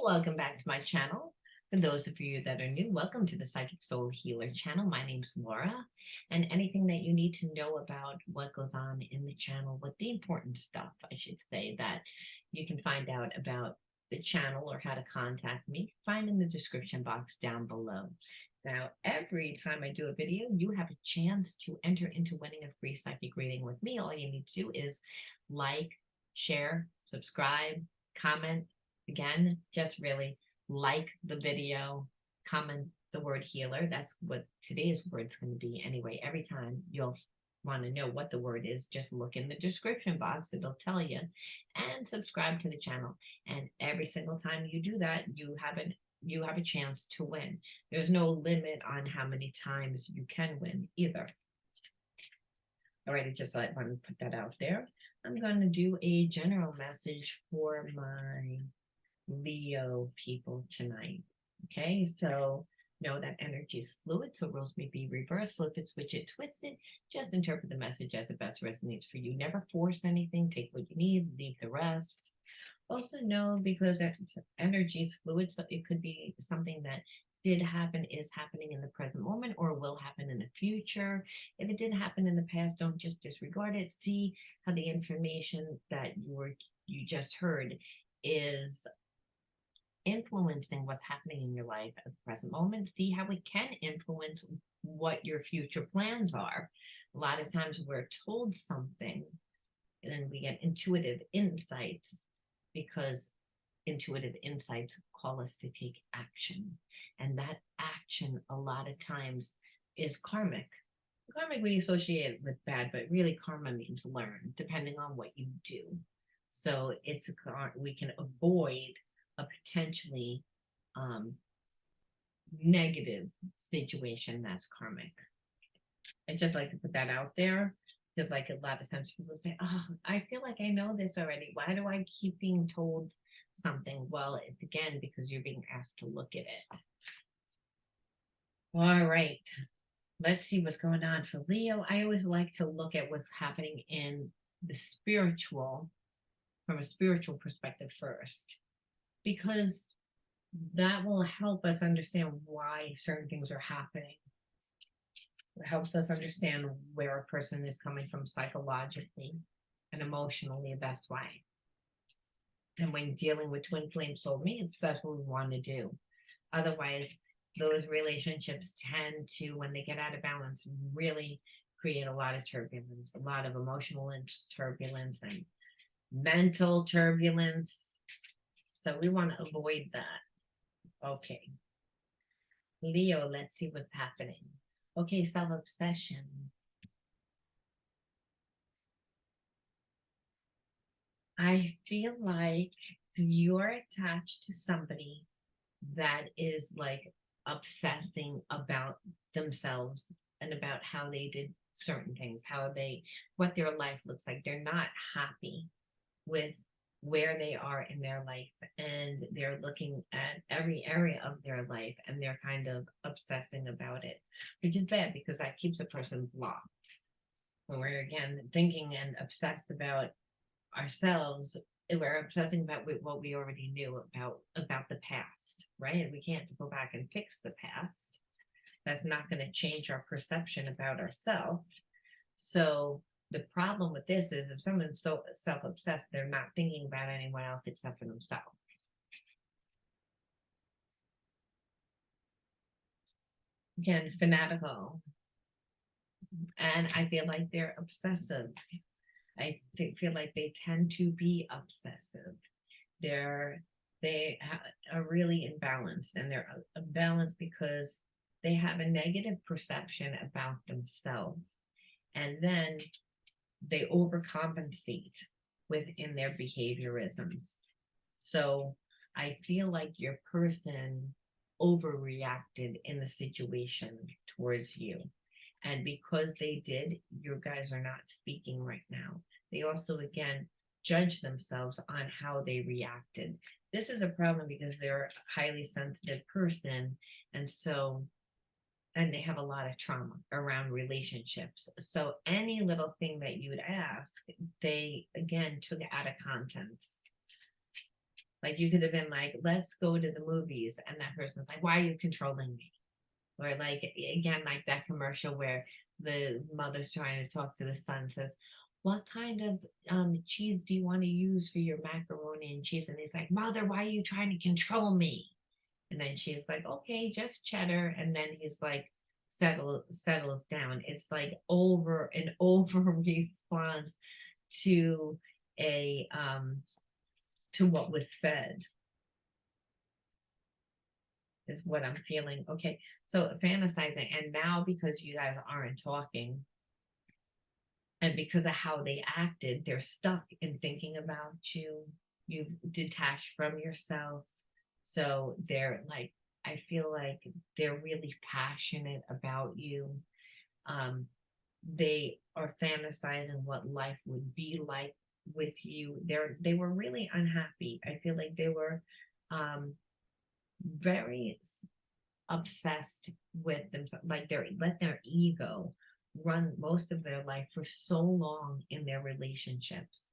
Welcome back to my channel. For those of you that are new, welcome to the Psychic Soul Healer channel. My name's Laura, and anything that you need to know about what goes on in the channel, what the important stuff, I should say, that you can find out about the channel or how to contact me, find in the description box down below. Now, every time I do a video, you have a chance to enter into winning a free psychic reading with me. All you need to do is like, share, subscribe, comment. Again, just really like the video, comment the word healer. That's what today's word's going to be anyway. Every time you'll want to know what the word is, just look in the description box. It'll tell you, and subscribe to the channel. And every single time you do that, you have a chance to win. There's no limit on how many times you can win either. All right, I just want to put that out there. I'm going to do a general message for my Leo people tonight. Okay, so know that energy is fluid, so roles may be reversed, flip it, switch it, twist it. Just interpret the message as it best resonates for you. Never force anything. Take what you need, leave the rest. Also know, because energy is fluid, so it could be something that did happen, is happening in the present moment, or will happen in the future. If it did happen in the past, don't just disregard it. See how the information that you just heard is influencing what's happening in your life at the present moment. See how it can influence what your future plans are. A lot of times we're told something and then we get intuitive insights, because intuitive insights call us to take action. And that action, a lot of times, is karmic. Karmic we associate with bad, but really karma means learn, depending on what you do. So we can avoid a potentially negative situation that's karmic. I just like to put that out there, because like a lot of times people say, oh, I feel like I know this already. Why do I keep being told something? Well, it's again because you're being asked to look at it. All right, let's see what's going on for Leo. I always like to look at what's happening in the spiritual, from a spiritual perspective first, because that will help us understand why certain things are happening. It helps us understand where a person is coming from psychologically and emotionally. That's why. And when dealing with twin flame soulmates, that's what we want to do. Otherwise, those relationships tend to, when they get out of balance, really create a lot of turbulence, a lot of emotional turbulence and mental turbulence. So we want to avoid that. Okay. Leo, let's see what's happening. Okay, self-obsession. I feel like you're attached to somebody that is like obsessing about themselves and about how they did certain things, what their life looks like. They're not happy with where they are in their life, and they're looking at every area of their life and they're kind of obsessing about it, which is bad because that keeps a person blocked. When we're again thinking and obsessed about ourselves, we're obsessing about what we already knew about the past, right? We can't go back and fix the past. That's not going to change our perception about ourselves. So the problem with this is, if someone's so self-obsessed, they're not thinking about anyone else except for themselves. Again, fanatical. And I feel like they're obsessive. I feel like they tend to be obsessive. They are really imbalanced, and they're imbalanced because they have a negative perception about themselves, and then they overcompensate within their behaviorisms. So I feel like your person overreacted in the situation towards you. And because they did, you guys are not speaking right now. They also, again, judge themselves on how they reacted. This is a problem because they're a highly sensitive person. And they have a lot of trauma around relationships. So any little thing that you would ask, they, again, took it out of context. Like you could have been like, let's go to the movies. And that person was like, why are you controlling me? Or like again, like that commercial where the mother's trying to talk to the son, says, what kind of cheese do you want to use for your macaroni and cheese? And he's like, mother, why are you trying to control me? And then she's like, okay, just cheddar. And then he's like, settles down. It's like over and over response to a to what was said is what I'm feeling. Okay, so fantasizing, and now because you guys aren't talking, and because of how they acted, they're stuck in thinking about you. You've detached from yourself. So they're like, I feel like they're really passionate about you. Um, they are fantasizing what life would be like with you. They were really unhappy. I feel like they were very obsessed with themselves, like they let their ego run most of their life for so long in their relationships.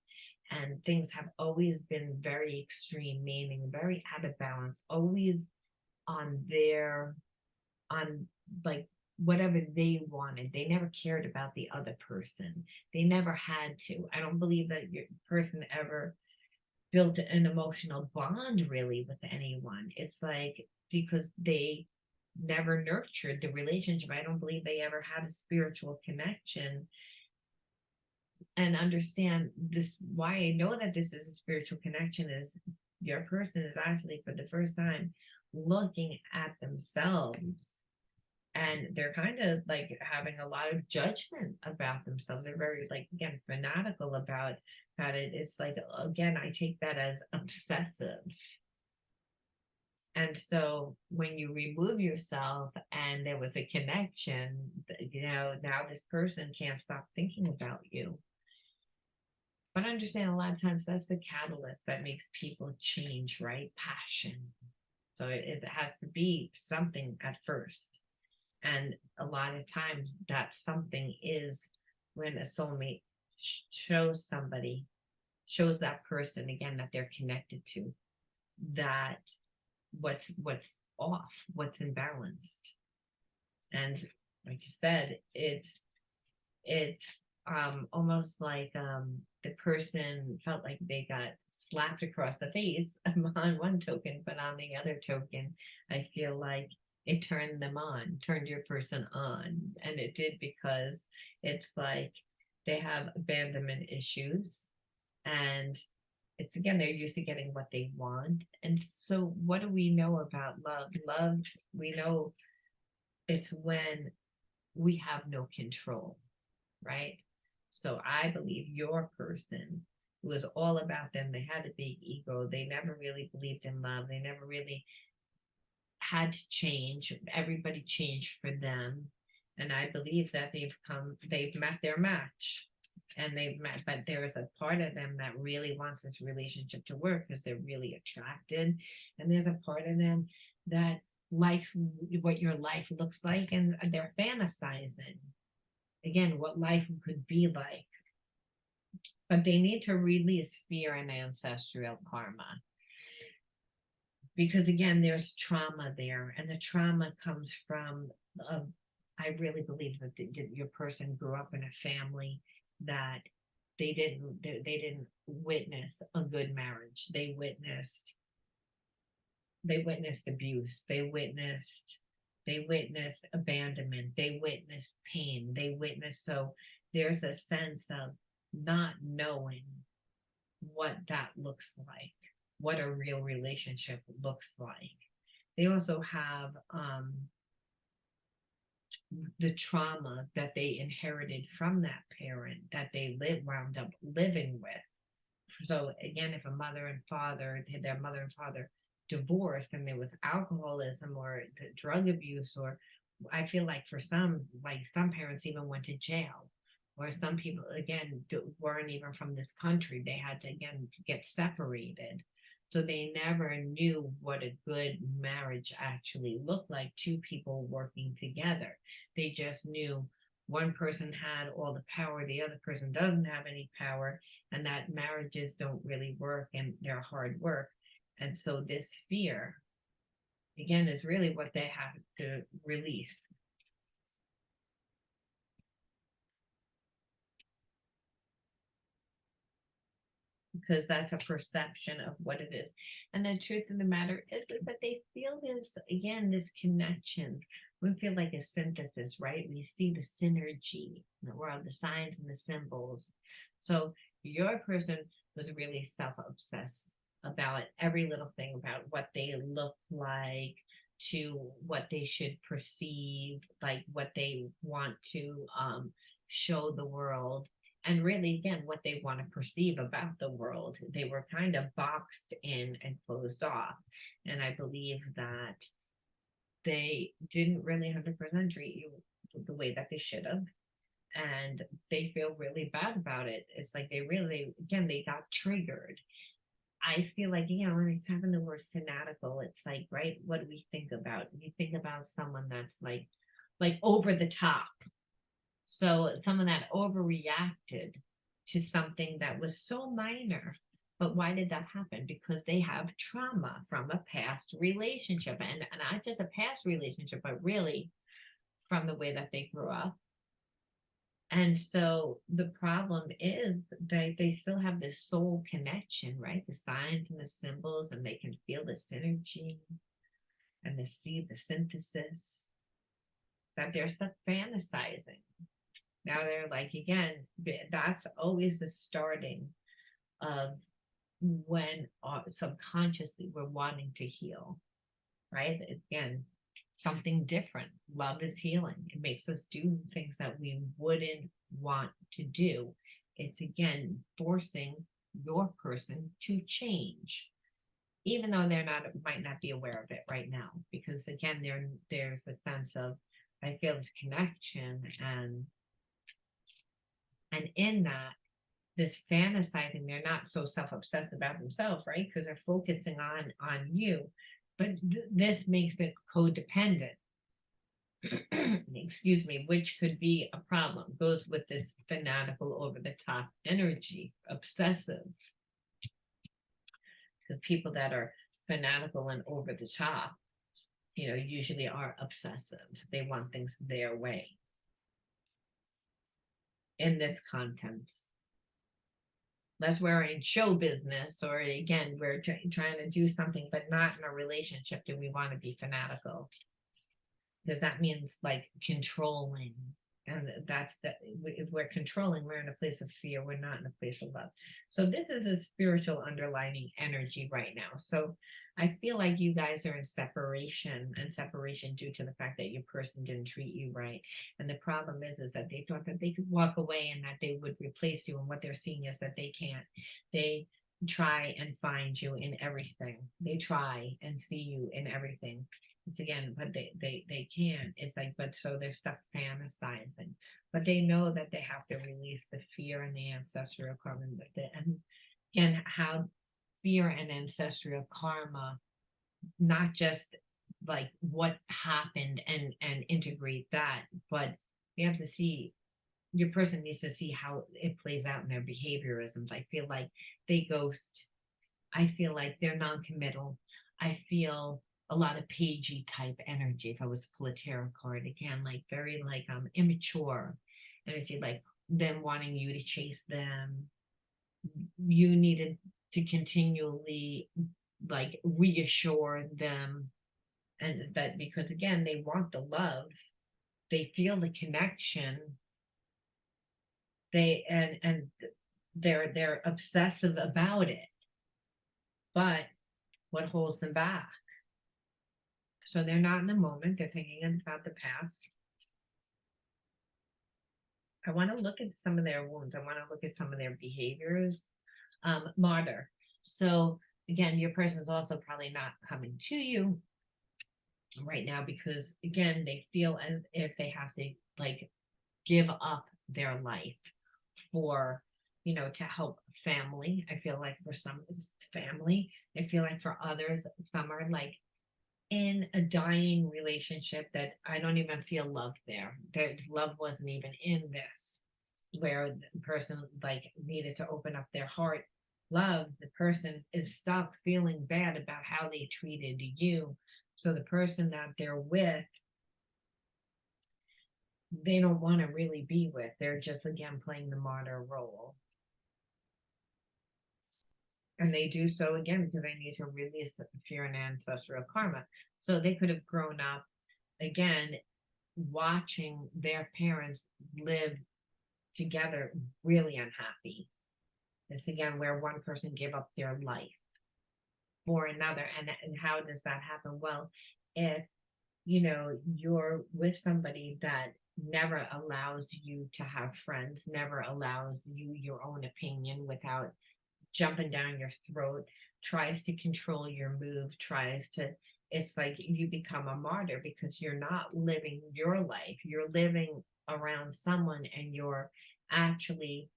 And things have always been very extreme, meaning very out of balance, always on their, on like whatever they wanted. They never cared about the other person. They never had to. I don't believe that your person ever built an emotional bond really with anyone. It's like because they never nurtured the relationship. I don't believe they ever had a spiritual connection and understand this. Why I know that this is a spiritual connection is your person is actually for the first time looking at themselves, and they're kind of like having a lot of judgment about themselves. They're very like again fanatical about it. It's like again, I take that as obsessive. And so when you remove yourself and there was a connection, now this person can't stop thinking about you. But understand a lot of times that's the catalyst that makes people change, right? Passion. So it has to be something at first. And a lot of times that something is when a soulmate shows somebody, shows that person again that they're connected to, that what's off, what's imbalanced. And like you said, it's almost like the person felt like they got slapped across the face on one token, but on the other token, I feel like it turned them on, turned your person on. And it did because it's like they have abandonment issues, and it's again they're used to getting what they want. And so what do we know about love? We know it's when we have no control, right? So I believe your person was all about them. They had a big ego. They never really believed in love. They never really had to change. Everybody changed for them. And I believe that they've met their match, and they've met, but there is a part of them that really wants this relationship to work because they're really attracted. And there's a part of them that likes what your life looks like, and they're fantasizing again what life could be like. But they need to release fear and ancestral karma, because again there's trauma there, and the trauma comes from I really believe that your person grew up in a family that they didn't witness a good marriage. They witnessed abuse. They witnessed abandonment. They witnessed pain. They witnessed, so there's a sense of not knowing what that looks like, what a real relationship looks like. They also have the trauma that they inherited from that parent that they wound up living with. So again, if a mother and father, their mother and father divorced, and there was alcoholism or drug abuse, or I feel like for some, like some parents even went to jail, or some people again weren't even from this country. They had to again get separated. So they never knew what a good marriage actually looked like, two people working together. They just knew one person had all the power, the other person doesn't have any power, and that marriages don't really work and they're hard work. And so this fear, again, is really what they have to release. Because that's a perception of what it is. And the truth of the matter is that they feel this, again, this connection. We feel like a synthesis, right? We see the synergy in the world, the signs and the symbols. So your person was really self-obsessed about every little thing, about what they look like, to what they should perceive, like what they want to show the world, and really, again, what they want to perceive about the world. They were kind of boxed in and closed off. And I believe that they didn't really 100% treat you the way that they should have. And they feel really bad about it. It's like they really, again, they got triggered. I feel like, when it's having the word fanatical, it's like, right, what do we think about? We think about someone that's like over the top. So someone that overreacted to something that was so minor. But why did that happen? Because they have trauma from a past relationship, and not just a past relationship, but really from the way that they grew up. And so the problem is they still have this soul connection, right? The signs and the symbols, and they can feel the synergy and they see the synthesis, that they're stuck fantasizing. Now they're like, again, that's always the starting of when subconsciously we're wanting to heal, right? Again, something different. Love is healing. It makes us do things that we wouldn't want to do. It's, again, forcing your person to change, even though might not be aware of it right now, because again, there's a sense of, I feel this connection, and in that, this fantasizing, they're not so self-obsessed about themselves, right? Because they're focusing on you. But this makes it codependent. Excuse me, which could be a problem. Goes with this fanatical, over the top energy, obsessive. Because people that are fanatical and over the top, usually are obsessive. They want things their way. In this context, unless we're in show business, or again, we're trying to do something, but not in a relationship, do we want to be fanatical? Because that means like controlling. And if we're controlling, we're in a place of fear. We're not in a place of love. So this is a spiritual underlining energy right now. So I feel like you guys are in separation, and separation due to the fact that your person didn't treat you right. And the problem is that they thought that they could walk away and that they would replace you. And what they're seeing is that they can't. They try and find you in everything. They try and see you in everything. It's, again, but they can't. It's like, but so they're stuck fantasizing. But they know that they have to release the fear and the ancestral karma. And again, how fear and ancestral karma, not just like what happened and integrate that, but you have to see, your person needs to see how it plays out in their behaviorisms. I feel like they ghost. I feel like they're non-committal. I feel a lot of pagey type energy. If I was to pull a tarot card, again, like very like immature energy, like them wanting you to chase them. You needed to continually like reassure them, and that, because again, they want the love, they feel the connection, and they're obsessive about it. But what holds them back? So they're not in the moment, they're thinking about the past. I want to look at some of their wounds. I want to look at some of their behaviors. Martyr. So again, your person is also probably not coming to you right now because, again, they feel as if they have to like give up their life for, to help family. I feel like for some it's family. I feel like for others, some are like in a dying relationship that I don't even feel love there. Their love wasn't even in this, where the person like needed to open up their heart love, the person is stuck feeling bad about how they treated you. So the person that they're with, they don't want to really be with. They're just again playing the martyr role. And they do so again because they need to release the fear and ancestral karma. So they could have grown up again watching their parents live together really unhappy. This again where one person gave up their life for another. And how does that happen? Well, if you're with somebody that never allows you to have friends, never allows you your own opinion without jumping down your throat, tries to control your move, tries to, it's like you become a martyr because you're not living your life. You're living around someone and you're actually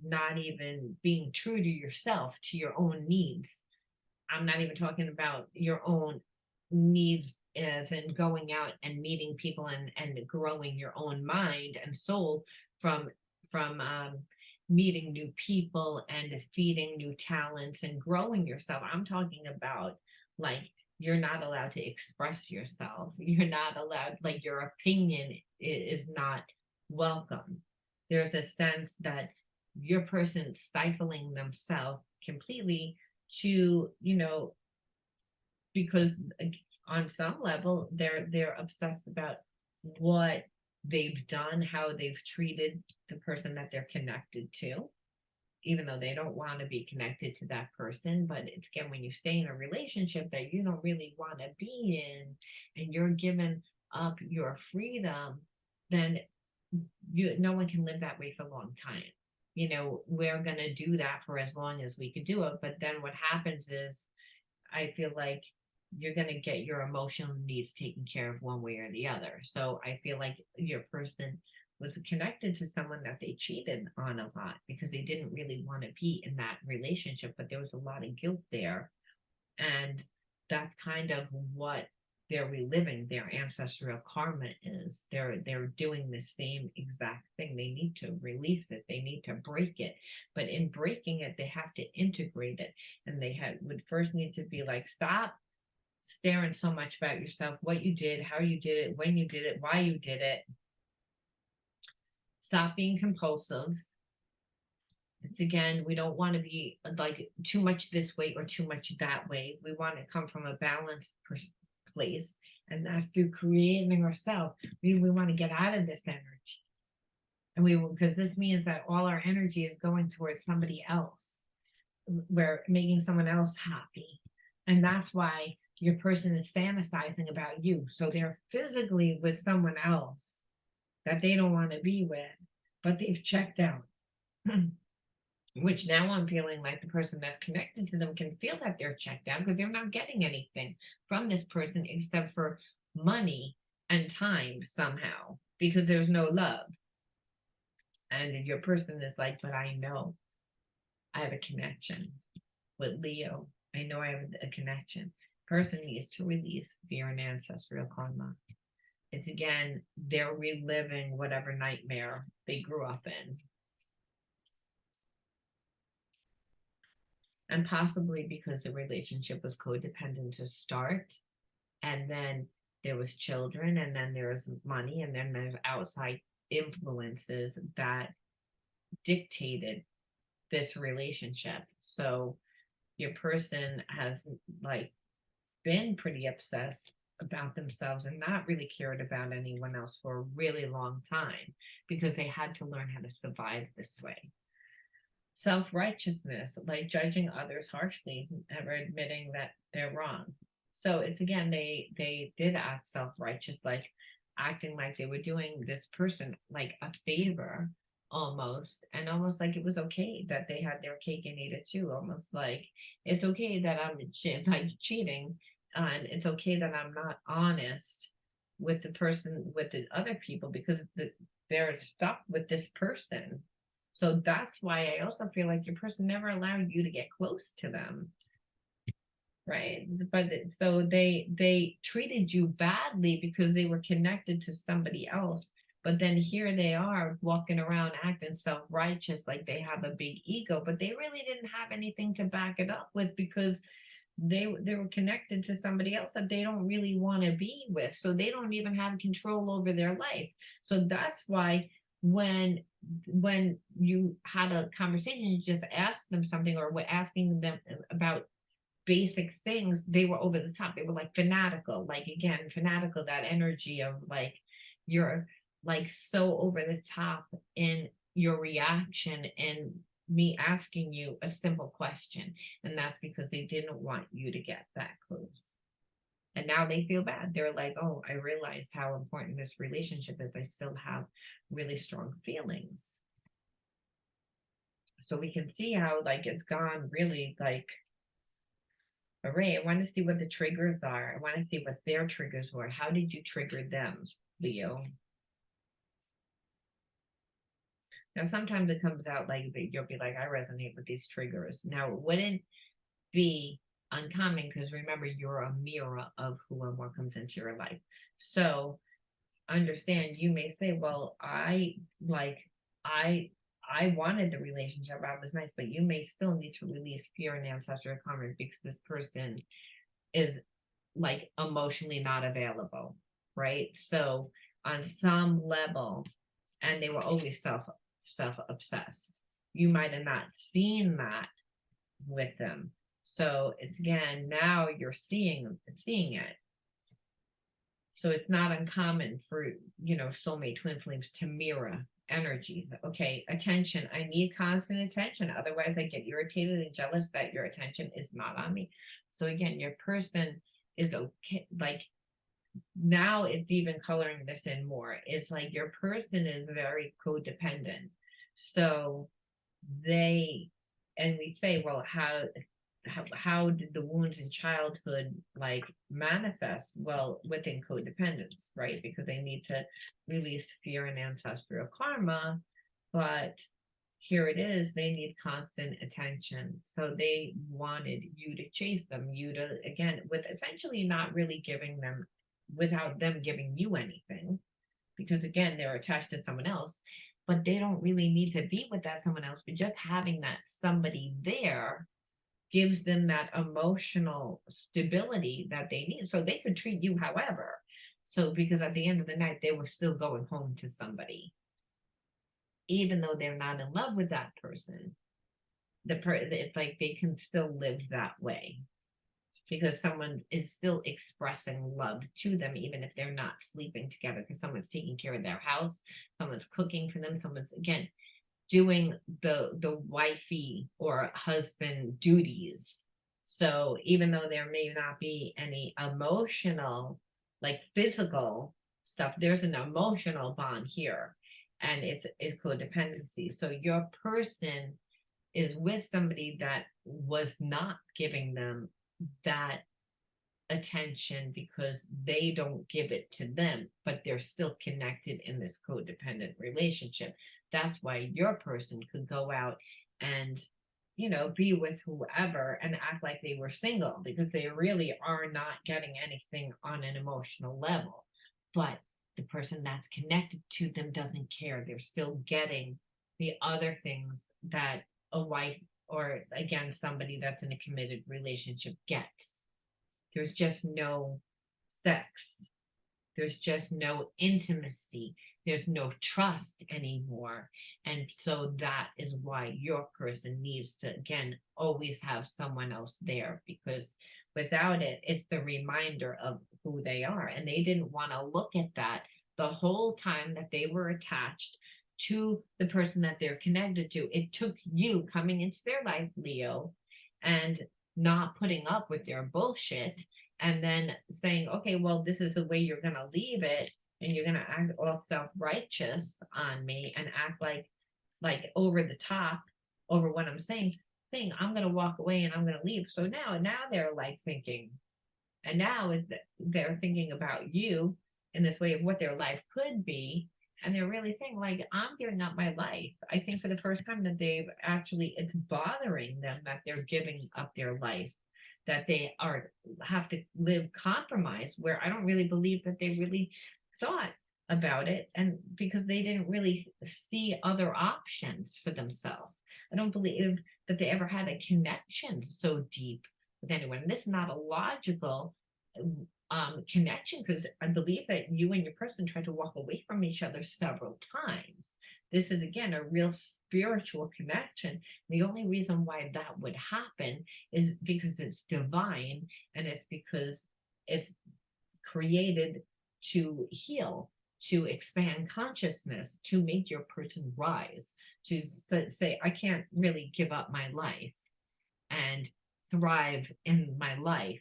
not even being true to yourself, to your own needs. I'm not even talking about your own needs as in going out and meeting people and growing your own mind and soul from from meeting new people and feeding new talents and growing yourself. I'm talking about like you're not allowed to express yourself. You're not allowed, like your opinion is not welcome. There's a sense that your person stifling themselves completely to, because on some level they're obsessed about what they've done, how they've treated the person that they're connected to, even though they don't want to be connected to that person. But it's again when you stay in a relationship that you don't really want to be in and you're giving up your freedom, then no one can live that way for a long time. We're going to do that for as long as we could do it, but then what happens is I feel like you're going to get your emotional needs taken care of one way or the other. So I feel like your person was connected to someone that they cheated on a lot because they didn't really want to be in that relationship, but there was a lot of guilt there. And that's kind of what they're reliving. Their ancestral karma is they're doing the same exact thing. They need to release it, they need to break it, but in breaking it they have to integrate it. And they would first need to be like, stop staring so much about yourself, what you did, how you did it, when you did it, why you did it. Stop being compulsive. It's again, we don't want to be like too much this way or too much that way. We want to come from a balanced place, and that's through creating ourselves. We want to get out of this energy, and we will, because this means that all our energy is going towards somebody else. We're making someone else happy, and that's why your person is fantasizing about you. So they're physically with someone else that they don't want to be with, but they've checked out. Which now I'm feeling like the person that's connected to them can feel that they're checked out because they're not getting anything from this person except for money and time somehow because there's no love. And your person is like, but I know I have a connection with Leo. I know I have a connection. Person needs to release fear and ancestral karma. It's again, they're reliving whatever nightmare they grew up in. And possibly because the relationship was codependent to start, and then there was children, and then there was money, and then there's outside influences that dictated this relationship. So your person has like been pretty obsessed about themselves and not really cared about anyone else for a really long time because they had to learn how to survive this way. Self-righteousness, like judging others harshly, never admitting that they're wrong. So it's again, they did act self-righteous, like acting like they were doing this person like a favor almost, and almost like it was okay that they had their cake and ate it too. Almost like it's okay that I'm like cheating, and it's okay that I'm not honest with the person, with the other people, because they're stuck with this person. So that's why I also feel like your person never allowed you to get close to them. Right. But so they treated you badly because they were connected to somebody else But then here they are walking around acting self-righteous, like they have a big ego, but they really didn't have anything to back it up with, because they were connected to somebody else that they don't really want to be with, so they don't even have control over their life. So that's why when you had a conversation, you just asked them something, or were asking them about basic things, they were over the top. They were like fanatical, like again, fanatical, that energy of like you're like so over the top in your reaction and me asking you a simple question. And that's because they didn't want you to get that close. And now they feel bad. They're like, oh, I realized how important this relationship is. I still have really strong feelings. So we can see how like it's gone really like, all right, I want to see what the triggers are. I want to see what their triggers were. How did you trigger them, Leo? Now, sometimes it comes out like you'll be like, I resonate with these triggers. Now, it wouldn't be uncommon, because remember, you're a mirror of who and what comes into your life. So understand, you may say, well, I I wanted the relationship, I was nice, but you may still need to release fear and ancestral karma, because this person is like emotionally not available, right? So on some level, and they were always self obsessed. You might have not seen that with them. So it's again, now you're seeing it. So it's not uncommon for, soulmate twin flames to mirror energy. Okay, attention. I need constant attention. Otherwise, I get irritated and jealous that your attention is not on me. So again, your person is okay. Like now it's even coloring this in more. It's like your person is very codependent. So they, and we say, well, how did the wounds in childhood like manifest? Well, within codependence, right? Because they need to release fear and ancestral karma, but here it is, they need constant attention. So they wanted you to chase them, you to, again, with essentially not really giving them, without them giving you anything, because again, they're attached to someone else, but they don't really need to be with that someone else, but just having that somebody there gives them that emotional stability that they need. So they could treat you however. So because at the end of the night, they were still going home to somebody, even though they're not in love with that person. It's like they can still live that way, because someone is still expressing love to them, even if they're not sleeping together, because someone's taking care of their house, someone's cooking for them, someone's again doing the wifey or husband duties. So even though there may not be any emotional, like physical stuff, there's an emotional bond here, and it's codependency. So your person is with somebody that was not giving them that attention because they don't give it to them, but they're still connected in this codependent relationship. That's why your person could go out and, be with whoever and act like they were single, because they really are not getting anything on an emotional level. But the person that's connected to them doesn't care. They're still getting the other things that a wife, or again, somebody that's in a committed relationship, gets. There's just no sex. There's just no intimacy. There's no trust anymore. And so that is why your person needs to, again, always have someone else there, because without it, it's the reminder of who they are. And they didn't want to look at that the whole time that they were attached to the person that they're connected to. It took you coming into their life, Leo, and not putting up with their bullshit, and then saying, okay, well, this is the way you're going to leave it, and you're going to act all self-righteous on me and act like over the top over what I'm saying, I'm going to walk away and I'm going to leave. So now they're like thinking, and now they're thinking about you in this way of what their life could be. And they're really saying, like, I'm giving up my life. I think for the first time that it's bothering them that they're giving up their life, that they have to live compromised, where I don't really believe that they really thought about it, and because they didn't really see other options for themselves. I don't believe that they ever had a connection so deep with anyone. This is not a logical connection, because I believe that you and your person tried to walk away from each other several times. This is again a real spiritual connection. The only reason why that would happen is because it's divine, and it's because it's created to heal, to expand consciousness, to make your person rise, to say, I can't really give up my life and thrive in my life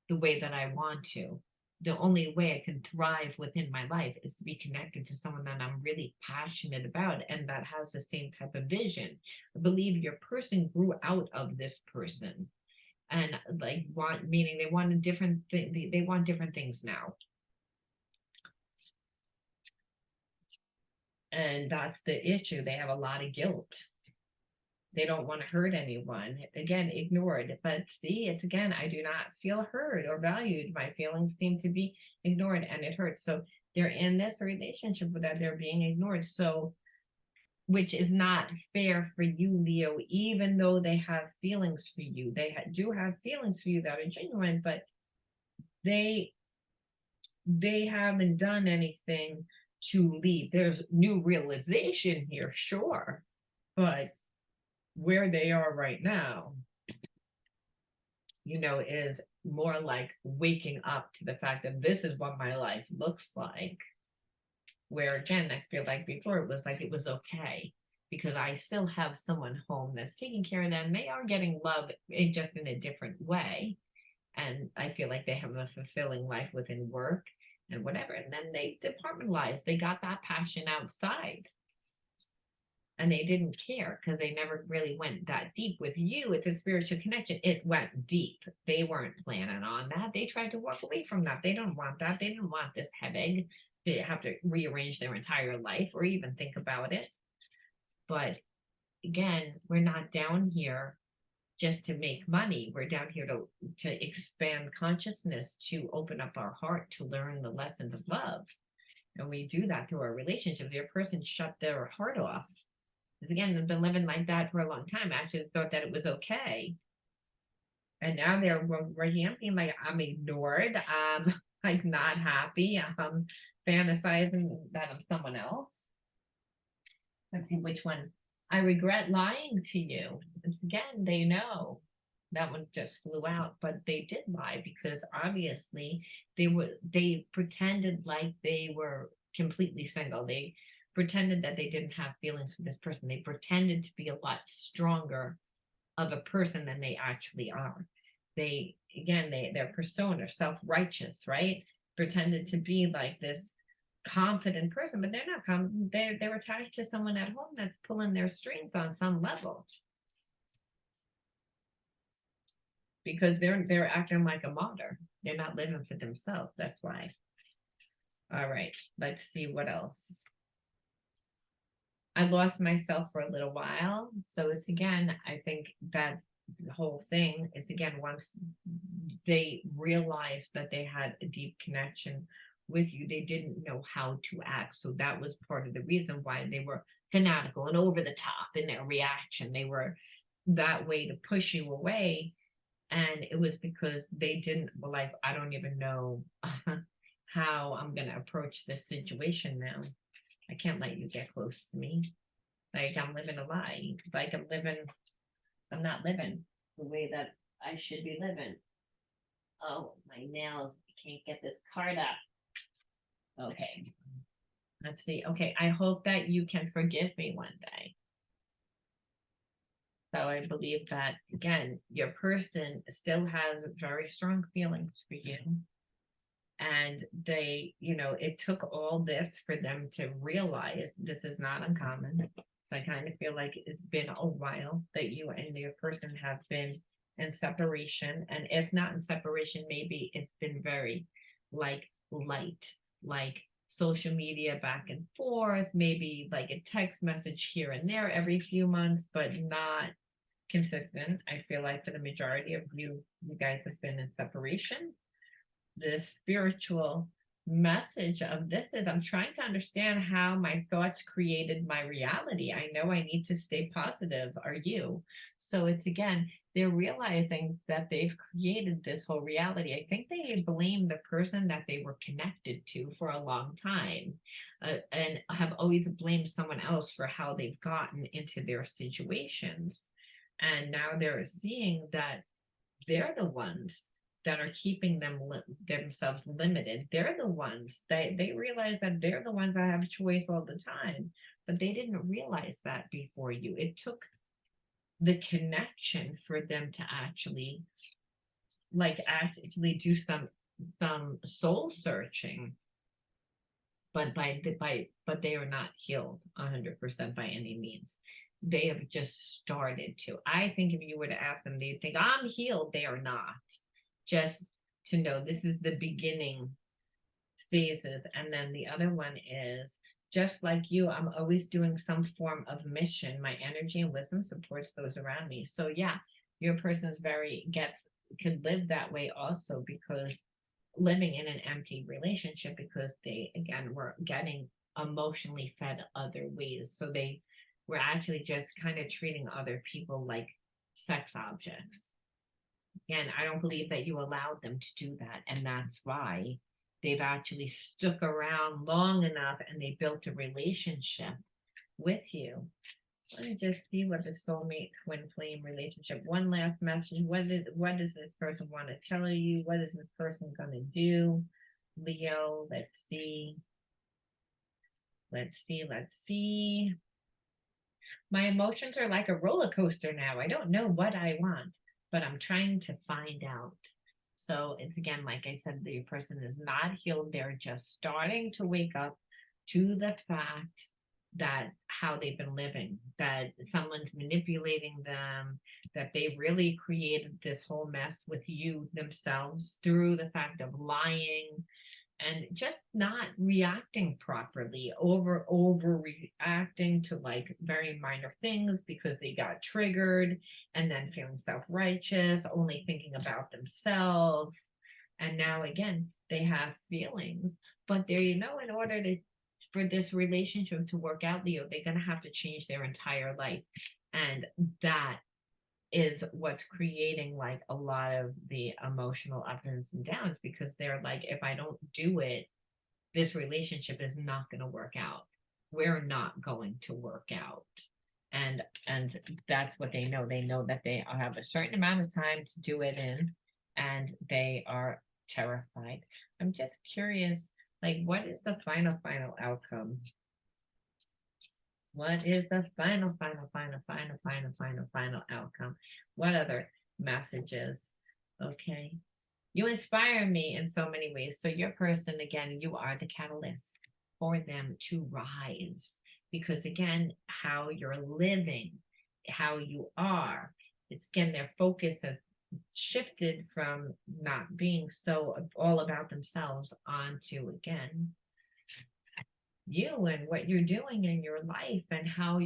the way that I want to. The only way I can thrive within my life is to be connected to someone that I'm really passionate about and that has the same type of vision. I believe your person grew out of this person, and like want, meaning they want a different thing, they want different things now. And that's the issue. They have a lot of guilt. They don't want to hurt anyone. Again, ignored. But see, it's again, I do not feel heard or valued. My feelings seem to be ignored, and it hurts. So they're in this relationship that they're being ignored. So, which is not fair for you, Leo, even though they have feelings for you. They do have feelings for you that are genuine, but they haven't done anything to leave. There's new realization here, sure, but where they are right now, is more like waking up to the fact that this is what my life looks like. Where again, I feel like before it was like it was okay because I still have someone home that's taking care of them. They are getting love just in a different way. And I feel like they have a fulfilling life within work and whatever. And then they departmentalized, they got that passion outside. And they didn't care because they never really went that deep with you. It's a spiritual connection. It went deep. They weren't planning on that. They tried to walk away from that. They don't want that. They didn't want this headache to have to rearrange their entire life or even think about it. But again, we're not down here just to make money. We're down here to expand consciousness, to open up our heart, to learn the lessons of love. And we do that through our relationship. Your person shut their heart off. Because again, they've been living like that for a long time. Actually thought that it was okay. And now they're ramping like, I'm ignored. I'm like not happy. I'm fantasizing that I'm someone else. Let's see which one. I regret lying to you. It's again, they know that one just flew out, but they did lie because obviously they pretended like they were completely single. They pretended that they didn't have feelings for this person. They pretended to be a lot stronger of a person than they actually are. Their persona, self-righteous, right? Pretended to be like this confident person, but they're not confident. They're attached to someone at home that's pulling their strings on some level. Because they're acting like a martyr. They're not living for themselves. That's why. All right, let's see what else. I lost myself for a little while. So it's again, I think that the whole thing is again, once they realized that they had a deep connection with you, they didn't know how to act. So that was part of the reason why they were fanatical and over the top in their reaction. They were that way to push you away. And it was because they didn't, like, I don't even know how I'm going to approach this situation now. I can't let you get close to me. Like I'm living a lie. Like I'm not living the way that I should be living. Oh, my nails. I can't get this card up. Okay. Let's see. Okay. I hope that you can forgive me one day. So I believe that, again, your person still has very strong feelings for you. And they, it took all this for them to realize this is not uncommon. So I kind of feel like it's been a while that you and your person have been in separation. And if not in separation, maybe it's been very light, like social media back and forth, maybe like a text message here and there every few months, but not consistent. I feel like for the majority of you guys have been in separation. The spiritual message of this is I'm trying to understand how my thoughts created my reality. I know I need to stay positive. Are you? So it's again, they're realizing that they've created this whole reality. I think they blame the person that they were connected to for a long time, and have always blamed someone else for how they've gotten into their situations. And now they're seeing that they're the ones that are keeping themselves limited. They're the ones they realize that they're the ones that have choice all the time, but they didn't realize that before you. It took the connection for them to actually do some soul searching, but but they are not healed 100% by any means. They have just started to. I think if you were to ask them, they think I'm healed. They are not. Just to know this is the beginning phases. And then the other one is just like you, I'm always doing some form of mission. My energy and wisdom supports those around me. So yeah, your person's could live that way also, because living in an empty relationship, because they again were getting emotionally fed other ways. So they were actually just kind of treating other people like sex objects. And I don't believe that you allowed them to do that. And that's why they've actually stuck around long enough and they built a relationship with you. Let me just see what the soulmate twin flame relationship. One last message. What does this person want to tell you? What is this person gonna do? Leo, let's see. Let's see. My emotions are like a roller coaster now. I don't know what I want, but I'm trying to find out. So it's again, like I said, the person is not healed. They're just starting to wake up to the fact that how they've been living, that someone's manipulating them, that they really created this whole mess with you themselves through the fact of lying and just not reacting properly, overreacting to like very minor things because they got triggered, and then feeling self-righteous, only thinking about themselves. And now again, they have feelings, but there, in order to for this relationship to work out, Leo, they're gonna have to change their entire life. And that is what's creating like a lot of the emotional ups and downs, because they're like, if I don't do it, this relationship is not going to work out. We're not going to work out. And that's what they know. They know that they have a certain amount of time to do it in, and they are terrified. I'm just curious, like, what is the final outcome? What is the final outcome? What other messages? Okay. You inspire me in so many ways. So your person, again, you are the catalyst for them to rise. Because again, how you're living, how you are, it's again, their focus has shifted from not being so all about themselves onto again you and what you're doing in your life and how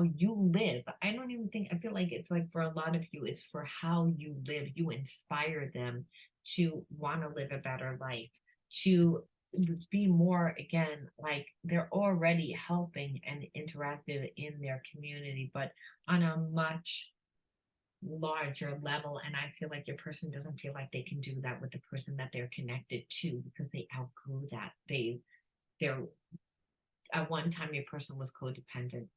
you live. I don't even think, I feel like it's like for a lot of you, it's for how you live. You inspire them to want to live a better life, to be more again, like they're already helping and interactive in their community, but on a much larger level. And I feel like your person doesn't feel like they can do that with the person that they're connected to, because they outgrew that. They're At one time your person was codependent.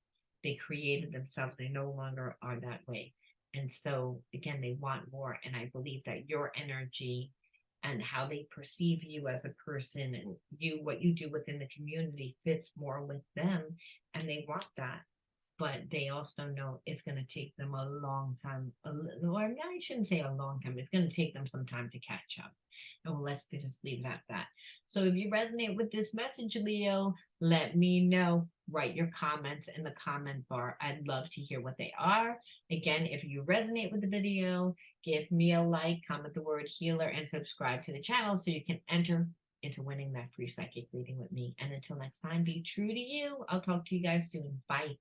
They created themselves. They no longer are that way. And so again, they want more. And I believe that your energy and how they perceive you as a person, and what you do within the community fits more with them, and they want that. But they also know it's going to take them a long time, or I shouldn't say a long time, it's going to take them some time to catch up. And let's just leave it at that. So if you resonate with this message, Leo, let me know. Write your comments in the comment bar. I'd love to hear what they are. Again, if you resonate with the video, give me a like, comment the word healer, and subscribe to the channel so you can enter into winning that free psychic reading with me. And until next time, be true to you. I'll talk to you guys soon. Bye.